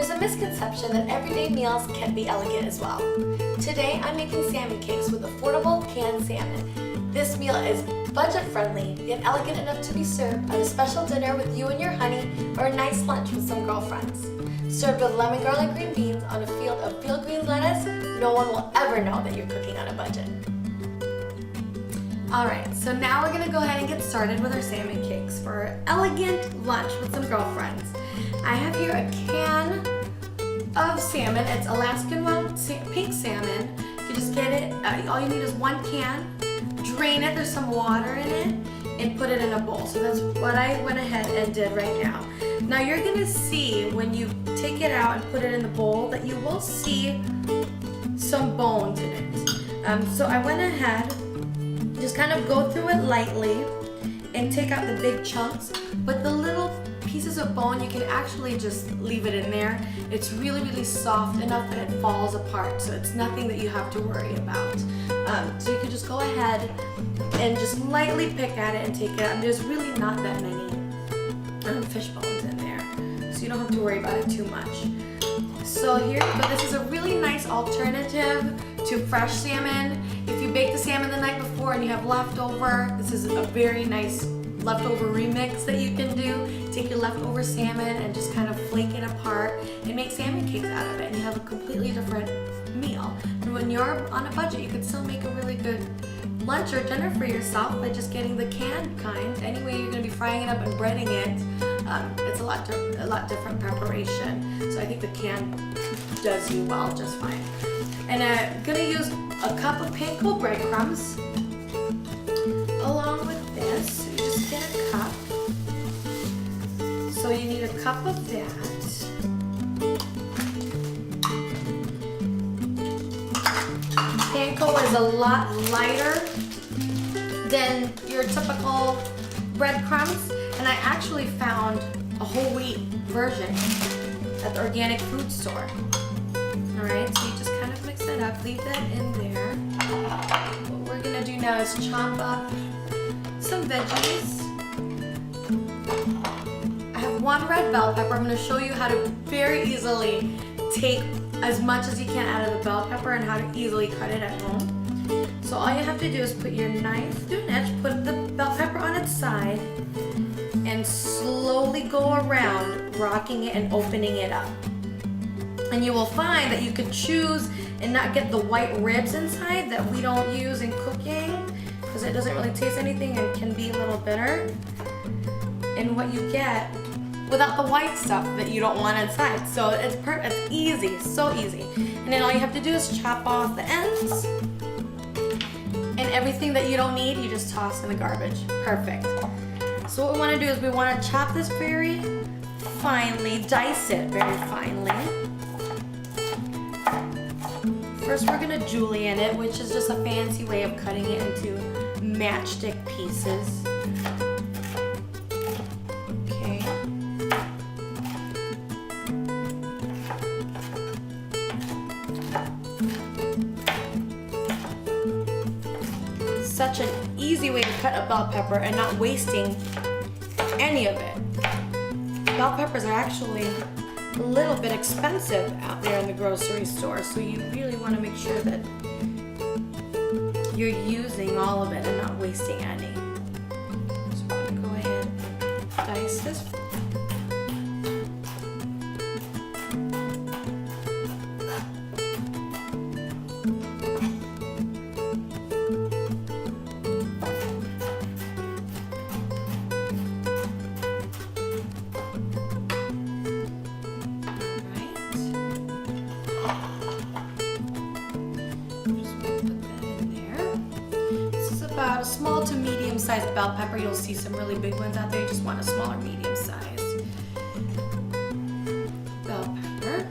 There's a misconception that everyday meals can be elegant as well. Today I'm making salmon cakes with affordable canned salmon. This meal is budget friendly, yet elegant enough to be served at a special dinner with you and your honey or a nice lunch with some girlfriends. Served with lemon garlic green beans on a field of field green lettuce, no one will ever know that you're cooking on a budget. Alright, so now we're going to go ahead and get started with our salmon cakes for our elegant lunch with some girlfriends. I have here a can of salmon. It's Alaskan wild pink salmon. You just get it, all you need is one can, drain it, there's some water in it, and put it in a bowl. So that's what I went ahead and did right now. Now you're going to see when you take it out and put it in the bowl that you will see some bones in it. So I went ahead, just kind of go through it lightly and take out the big chunks, but the little pieces of bone, you can actually just leave it in there. It's really, really soft enough that it falls apart, so it's nothing that you have to worry about. So you can just go ahead and just lightly pick at it and take it out. And there's really not that many fish bones in there, so you don't have to worry about it too much. So here, but this is a really nice alternative to fresh salmon. If you bake the salmon the night before and you have leftover, this is a very nice leftover remix that you can do. Take your leftover salmon and just kind of flake it apart and make salmon cakes out of it, and you have a completely different meal. And when you're on a budget, you could still make a really good lunch or dinner for yourself by just getting the canned kind. Anyway, you're going to be frying it up and breading it. It's a lot different preparation. So I think the can does you well just fine. And I'm going to use a cup of panko breadcrumbs along with this. So you just get a cup. So you need a cup of that. Panko is a lot lighter than your typical breadcrumbs, and I actually found a whole wheat version at the organic food store. Alright, so you just kind of mix it up, leave that in there. What we're going to do now is chop up some veggies. I have one red bell pepper. I'm going to show you how to very easily take as much as you can out of the bell pepper and how to easily cut it at home. So all you have to do is put your knife through an edge, put the bell pepper on its side, and slowly go around rocking it and opening it up. And you will find that you can choose and not get the white ribs inside that we don't use in cooking because it doesn't really taste anything and can be a little bitter. And what you get without the white stuff that you don't want inside. So it's easy, so easy. And then all you have to do is chop off the ends, and everything that you don't need, you just toss in the garbage. Perfect. So what we want to do is we want to chop this very finely, dice it very finely. First we're going to julienne it, which is just a fancy way of cutting it into matchstick pieces. Okay. Such an easy way to cut a bell pepper and not wasting any of it. Bell peppers are actually a little bit expensive out there in the grocery store, so you really want to make sure that you're using all of it and not wasting any. So I'm going to go ahead and dice this. About a small to medium sized bell pepper. You'll see some really big ones out there. You just want a smaller medium size bell pepper.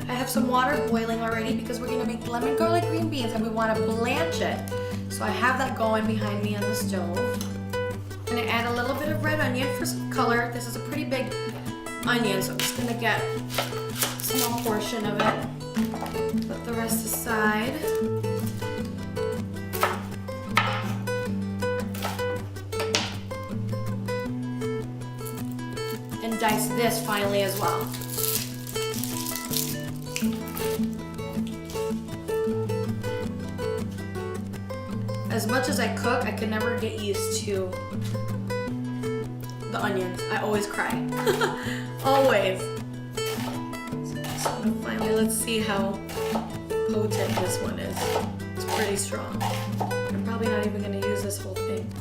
I have some water boiling already because we're going to make lemon garlic green beans and we want to blanch it. So I have that going behind me on the stove. I'm going to add a little bit of red onion for some color. This is a pretty big onion, so I'm just going to get a small portion of it. Put the rest aside. dice this finally as well. As much as I cook, I could never get used to the onions. I always cry. Always. So finally, let's see how potent this one is. It's pretty strong. I'm probably not even going to use this whole thing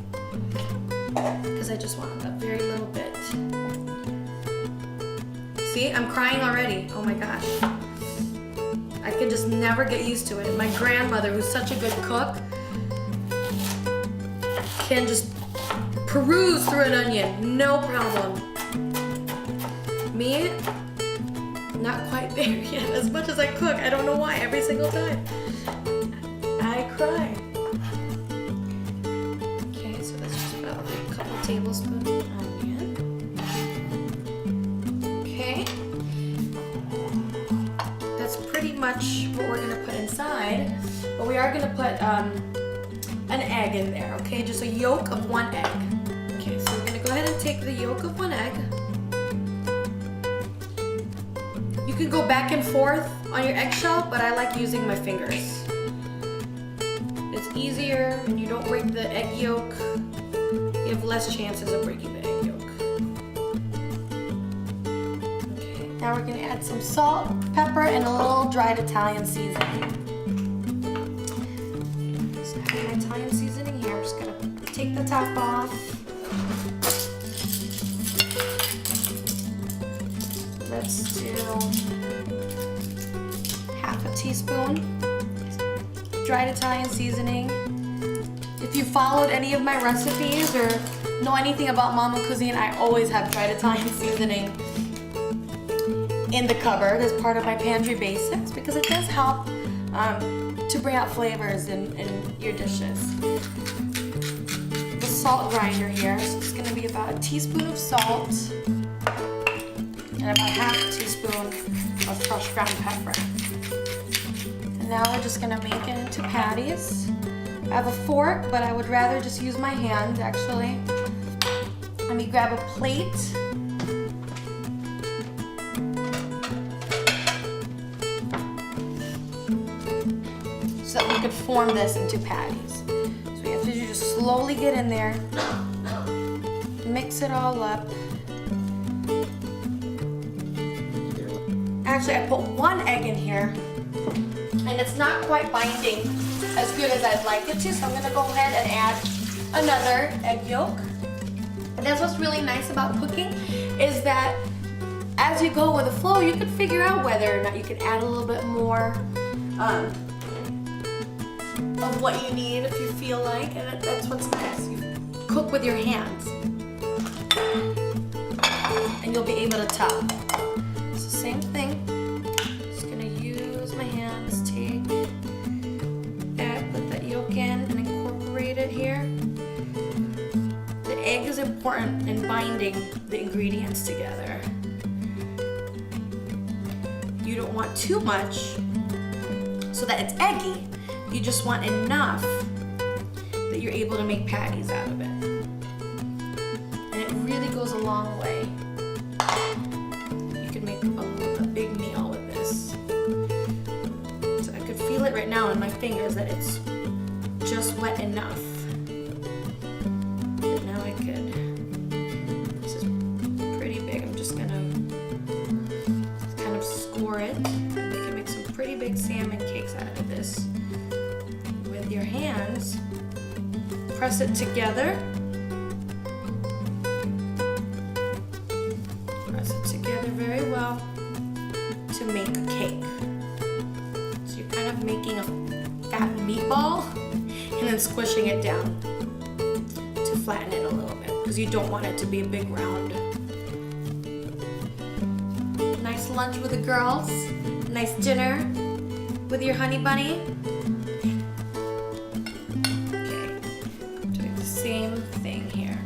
because I just want a very little bit. See, I'm crying already. Oh my gosh. I could just never get used to it. My grandmother, who's such a good cook, can just peruse through an onion, no problem. Me, not quite there yet. As much as I cook, I don't know why, every single time I cry. Okay, so that's just about a couple tablespoons of onion. Okay, that's pretty much what we're gonna put inside, but we are gonna put an egg in there, okay? Just a yolk of 1 egg. Okay, so we're gonna go ahead and take the yolk of 1 egg. You can go back and forth on your eggshell, but I like using my fingers. It's easier and you don't break the egg yolk. You have less chances of breaking the egg yolk. Okay, now we're gonna add some salt, pepper, and a little dried Italian seasoning. Italian seasoning here. I'm just gonna take the top off. Let's do half a teaspoon dried Italian seasoning. If you followed any of my recipes or know anything about Mama Cuisine, I always have dried Italian seasoning in the cupboard as part of my pantry basics because it does help to bring out flavors in your dishes. The salt grinder here, so it's going to be about a teaspoon of salt and about half a teaspoon of fresh ground pepper. And now we're just going to make it into patties. I have a fork, but I would rather just use my hand actually. Let me grab a plate. So that we could form this into patties. So we have to just slowly get in there, mix it all up. Actually, I put 1 egg in here, and it's not quite binding as good as I'd like it to, so I'm gonna go ahead and add another egg yolk. And that's what's really nice about cooking, is that as you go with the flow, you can figure out whether or not you can add a little bit more of what you need if you feel like, and that's what's nice. You cook with your hands, and you'll be able to tell. It's the same thing. Just gonna use my hands, put that yolk in and incorporate it here. The egg is important in binding the ingredients together. You don't want too much so that it's eggy. You just want enough that you're able to make patties out of it. And it really goes a long way. You can make a big meal with this. So I could feel it right now in my fingers that it's just wet enough. But now I could, this is pretty big. I'm just gonna kind of score it. We can make some pretty big salmon cakes out of this. Your hands, press it together, press it together very well to make a cake. So you're kind of making a fat meatball and then squishing it down to flatten it a little bit because you don't want it to be a big round. Nice lunch with the girls, nice dinner with your honey bunny. Same thing here.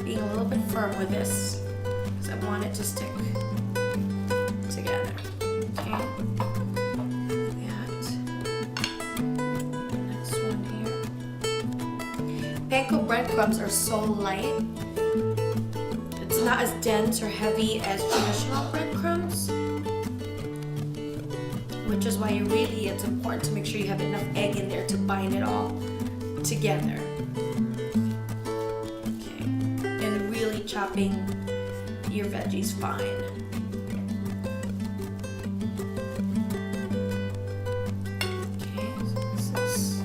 Being a little bit firm with this because I want it to stick together. Okay. That. Next one here. Panko breadcrumbs are so light not as dense or heavy as traditional breadcrumbs, which is why it's important to make sure you have enough egg in there to bind it all together. Okay, and really chopping your veggies fine. Okay, so this is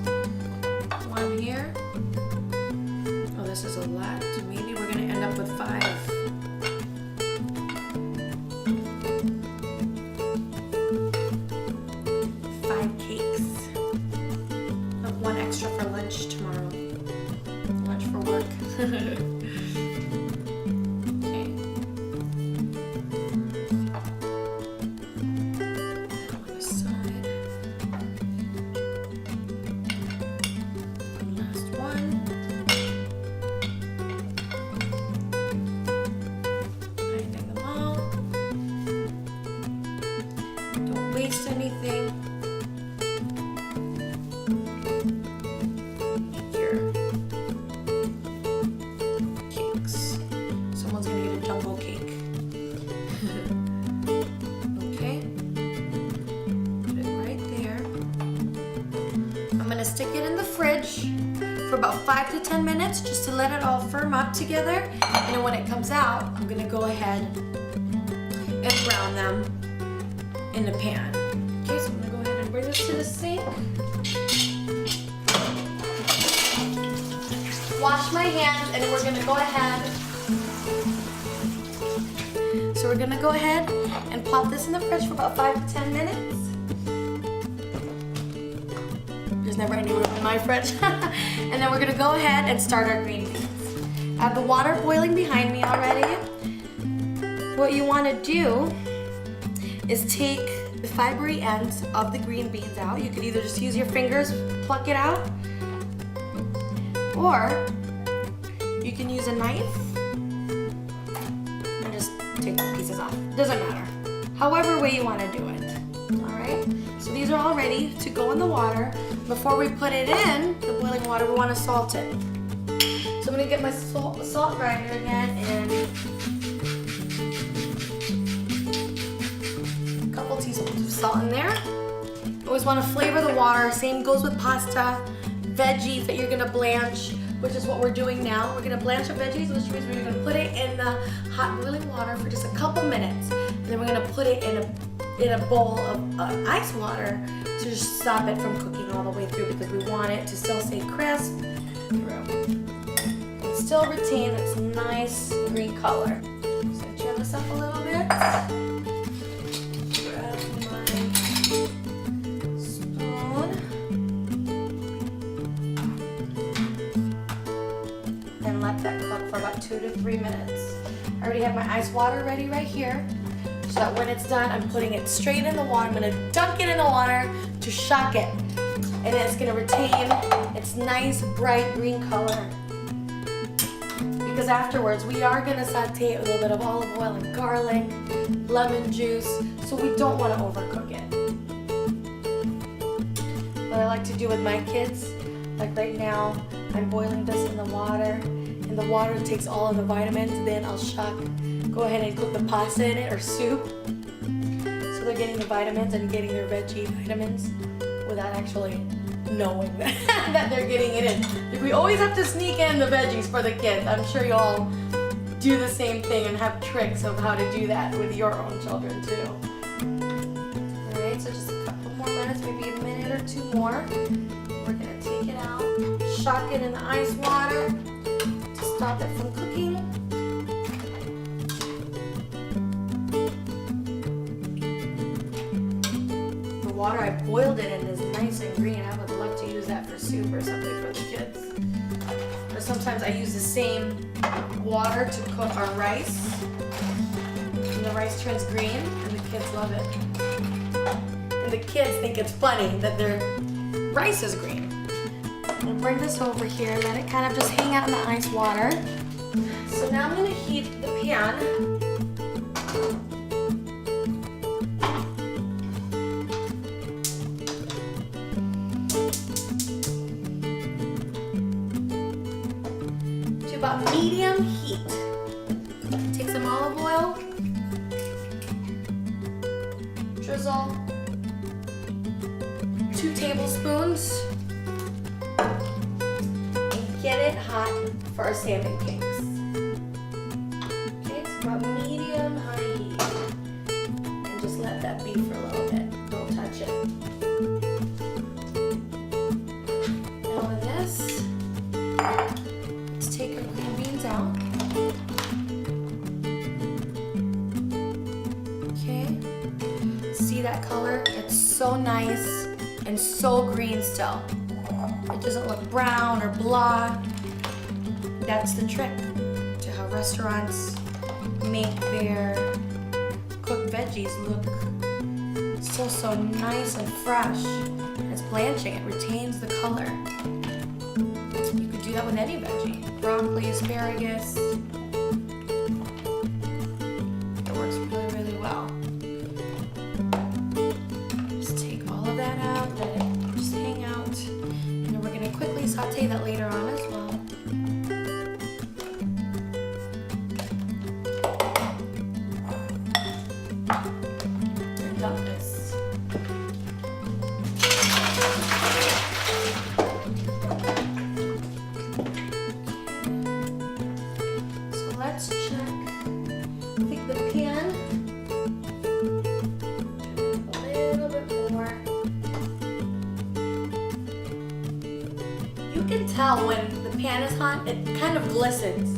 one here. Oh, this is a lot. So maybe we're gonna end up with 5. 5 cakes. I have 1 extra for lunch tomorrow. Lunch for work. Okay. On this side. One last one. Binding them all. Don't waste anything. Stick it in the fridge for about 5 to 10 minutes just to let it all firm up together, and then when it comes out, I'm gonna go ahead and brown them in the pan. Okay, so I'm gonna go ahead and bring this to the sink. Wash my hands, and then we're gonna go ahead. So we're gonna go ahead and pop this in the fridge for about 5 to 10 minutes. There's never any room in my fridge. And then we're gonna go ahead and start our green beans. I have the water boiling behind me already. What you wanna do is take the fibery ends of the green beans out. You could either just use your fingers, pluck it out, or you can use a knife and just take the pieces off. Doesn't matter. However way you wanna do it, all right? So these are all ready to go in the water. Before we put it in the boiling water, we want to salt it. So I'm going to get my salt grinder again, and a couple teaspoons of salt in there. Always want to flavor the water. Same goes with pasta, veggies that you're going to blanch, which is what we're doing now. We're going to blanch our veggies, which means we're going to put it in the hot boiling water for just a couple minutes. And then we're going to put it in a bowl of ice water to just stop it from cooking all the way through, because we want it to still stay crisp through and still retain its nice green color. So I trim this up a little bit. Grab my spoon. And let that cook for about 2 to 3 minutes. I already have my ice water ready right here. So that when it's done, I'm putting it straight in the water. I'm gonna dunk it in the water to shock it. And then it's gonna retain its nice bright green color. Because afterwards, we are gonna saute a little bit of olive oil and garlic, lemon juice, so we don't wanna overcook it. What I like to do with my kids, like right now, I'm boiling this in the water, and the water takes all of the vitamins, then I'll go ahead and cook the pasta in it, or soup. So they're getting the vitamins and getting their veggie vitamins without actually knowing that they're getting it in. We always have to sneak in the veggies for the kids. I'm sure you all do the same thing and have tricks of how to do that with your own children too. Alright, so just a couple more minutes, maybe a minute or 2 more. We're gonna take it out, shock it in the ice water to stop it from cooking. Water I boiled it in is nice and green. I would love to use that for soup or something for the kids. Or sometimes I use the same water to cook our rice, and the rice turns green, and the kids love it. And the kids think it's funny that their rice is green. I'm gonna bring this over here and let it kind of just hang out in the ice water. So now I'm gonna heat the pan. About medium heat. Take some drizzle 2 tablespoons and get it hot for our salmon cakes. Okay, it's about medium high heat. And just let that be for a little bit. Don't touch it. Now with this, let's take our green beans out. Okay, see that color? It's so nice and so green still. It doesn't look brown or blah. That's the trick to how restaurants make their cooked veggies look so nice and fresh. It's blanching, it retains the color. You could do that with any veggie. Broccoli, asparagus. It works really well. Just take all of that out, let it just hang out. And then we're gonna quickly saute that later on as well. And dump this. Let's check. I think the pan, a little bit more. You can tell when the pan is hot, it kind of glistens.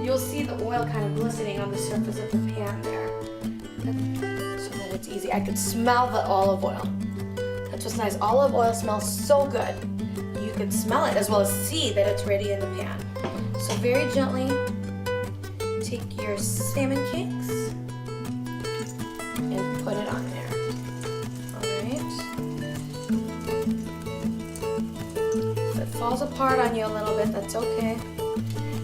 You'll see the oil kind of glistening on the surface of the pan there. So that it's easy. I could smell the olive oil. That's what's nice. Olive oil smells so good. You can smell it as well as see that it's ready in the pan. So very gently, take your salmon cakes and put it on there. Alright. If it falls apart on you a little bit, that's okay.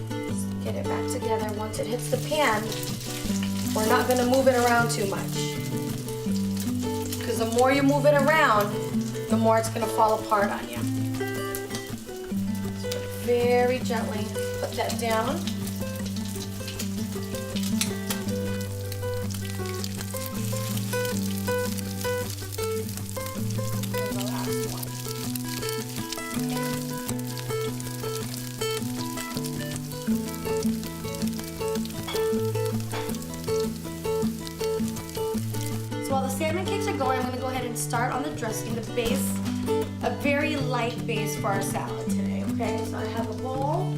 Just get it back together. Once it hits the pan, we're not going to move it around too much. Because the more you move it around, the more it's going to fall apart on you. So very gently put that down. So while the salmon cakes are going, I'm going to go ahead and start on the dressing, the base, a very light base for our salad today, okay? So I have a bowl,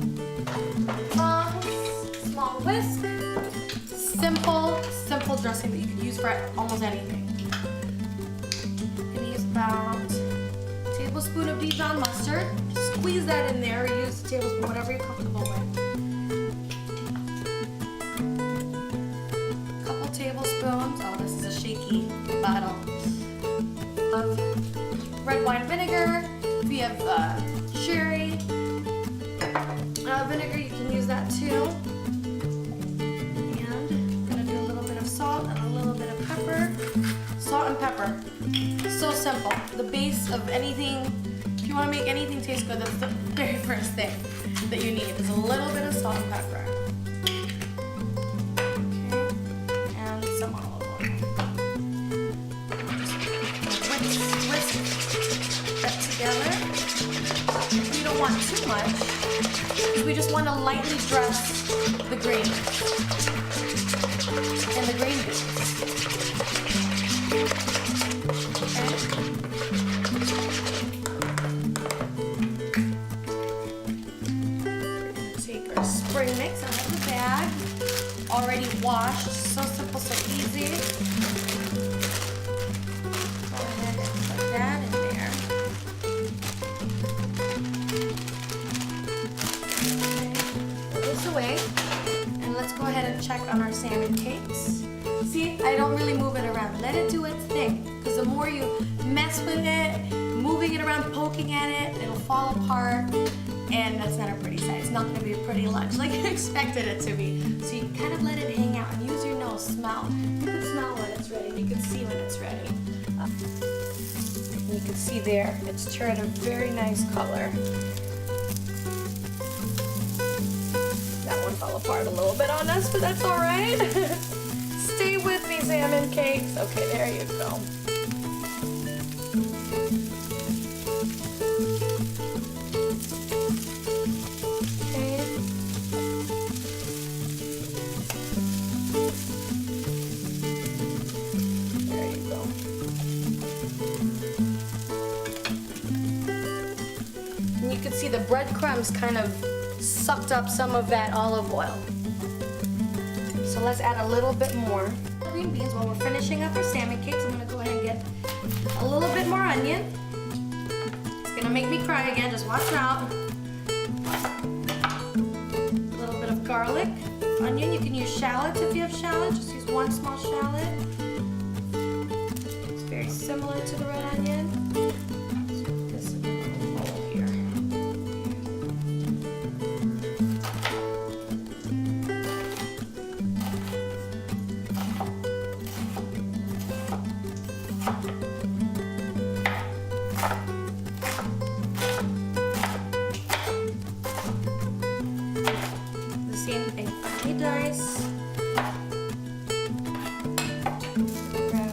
small whisk, simple dressing that you could use for almost anything. I'm going to use about a tablespoon of Dijon mustard. Squeeze that in there, or use a tablespoon, whatever you're comfortable with. Tablespoons, oh this is a shaky bottle, of red wine vinegar. If you have sherry vinegar, you can use that too. And I'm going to do a little bit of salt and a little bit of pepper. Salt and pepper. So simple. The base of anything, if you want to make anything taste good, that's the very first thing that you need is a little bit of salt and pepper. Some olive oil. Whisk that together. We don't want too much. We just want to lightly dress the greens and the green beans. Okay. Take our spring mix out of the bag. Already washed, so simple, so easy. Go ahead and put that in there. Okay. Put this away. And let's go ahead and check on our salmon cakes. See, I don't really move it around. Let it do its thing. Because the more you mess with it, moving it around, poking at it, it'll fall apart. And that's not a pretty sight. It's not going to be a pretty lunch like you expected it to be. So you kind of let it hang out and use your nose, smell. You can smell when it's ready. You can see when it's ready. You can see there, it's turned a very nice color. That one fell apart a little bit on us, but that's all right. Stay with me, salmon cakes. Okay, there you go. see the breadcrumbs kind of sucked up some of that olive oil. So let's add a little bit more green beans while we're finishing up our salmon cakes. I'm gonna go ahead and get a little bit more onion. It's gonna make me cry again, just watch out. A little bit of garlic, onion. You can use shallots if you have shallots, just use one small shallot. It's very similar to the red onion. Let's put this in a little bowl here. Same thing, finely dice. Grab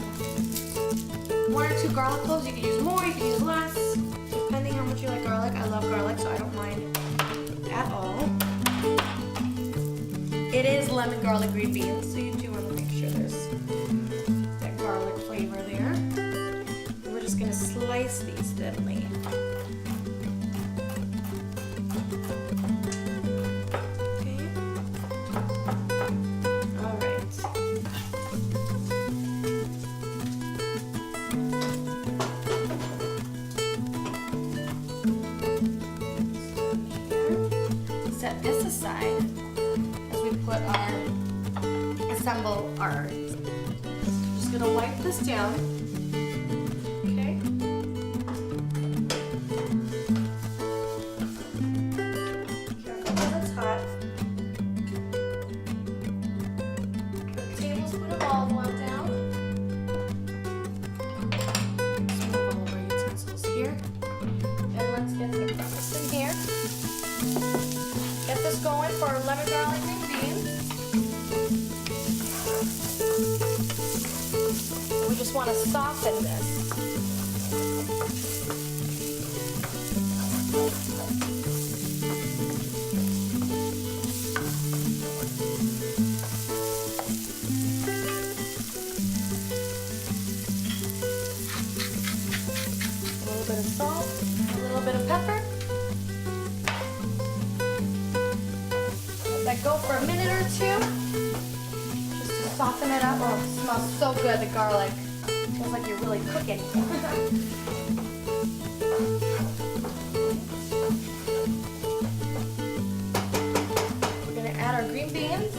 1 or 2 garlic cloves. You can use more, you can use less, depending how much you like garlic. I love garlic, so I don't mind at all. It is lemon garlic green beans, so you do want to make sure there's that garlic flavor there. And we're just going to slice these thinly. Set this aside as we put assemble our. Just gonna wipe this down. Okay. Careful because it's hot. Put a tablespoon of olive oil down. Let's move all of our utensils here. And let's get the crust in here. Get this going for our lemon garlic green beans. We just want to soften this. A little bit of salt, a little bit of pepper. Let go for a minute or 2, just to soften it up. Oh, it smells so good, the garlic. It feels like you're really cooking. We're gonna add our green beans.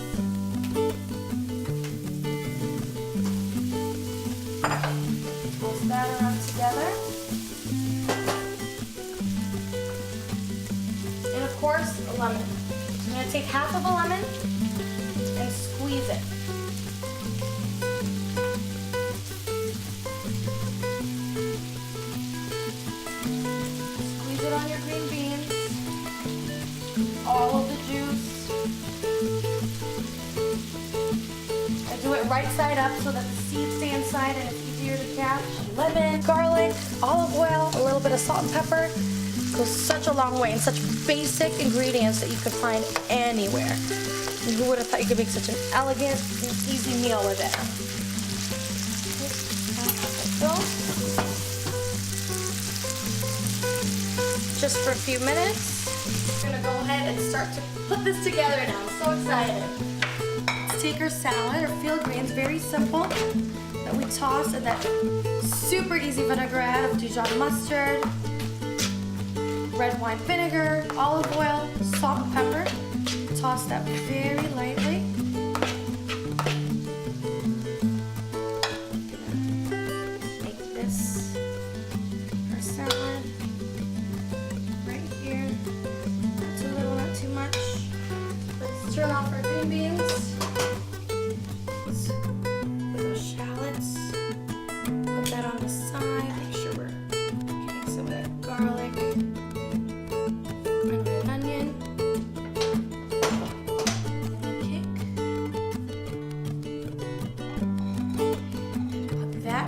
Toss that around together. And of course, a lemon. I'm going to take half of a lemon and squeeze it. Squeeze it on your green beans. All of the juice. And do it right side up so that the seeds stay inside and it's easier to catch. Lemon, garlic, olive oil, a little bit of salt and pepper. Goes such a long way, and such basic ingredients that you could find anywhere. And who would have thought you could make such an elegant and easy meal with it? Just for a few minutes. I'm gonna go ahead and start to put this together now. I'm so excited. Let's take our salad or field greens, very simple, that we toss in that super easy vinaigrette of Dijon mustard, red wine vinegar, olive oil, salt and pepper. Toss that very lightly. Make this our salad right here. Not too little, not too much. Let's turn off our green beans. With those shallots. Put that on the side. Make sure we're getting some of that garlic.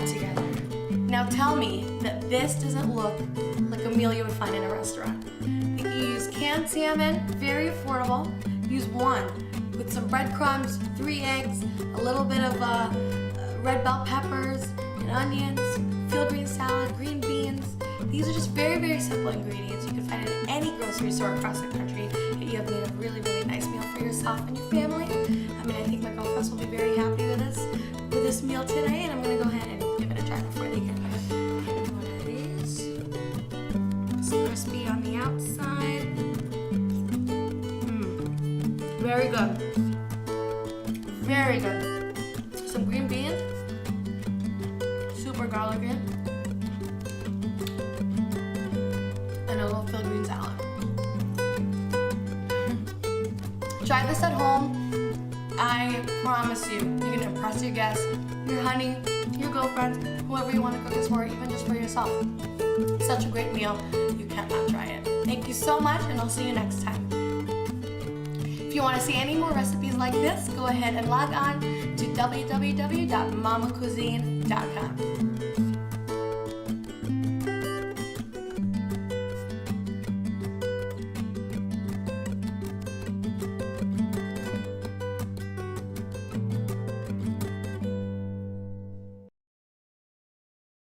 Together. Now tell me that this doesn't look like a meal you would find in a restaurant. You can use canned salmon, very affordable. Use 1 with some breadcrumbs, 3 eggs, a little bit of red bell peppers and onions, field green salad, green beans, These are just very, very simple ingredients you can find in any grocery store across the country that you have made a really, really nice meal for yourself and your family. I mean, I think my girlfriends will be very happy with this meal today, and I'm gonna go ahead and give it a try before they get one of these. It's crispy on the outside. Very good. Very good. Some green beans. Super garlicky. And a little filled green salad. Try this at home. I promise you, you're gonna impress your guests, your honey, your girlfriends, whoever you want to cook this for, even just for yourself. Such a great meal. You cannot try it. Thank you so much, and I'll see you next time. If you want to see any more recipes like this, go ahead and log on to www.mamacuisine.com.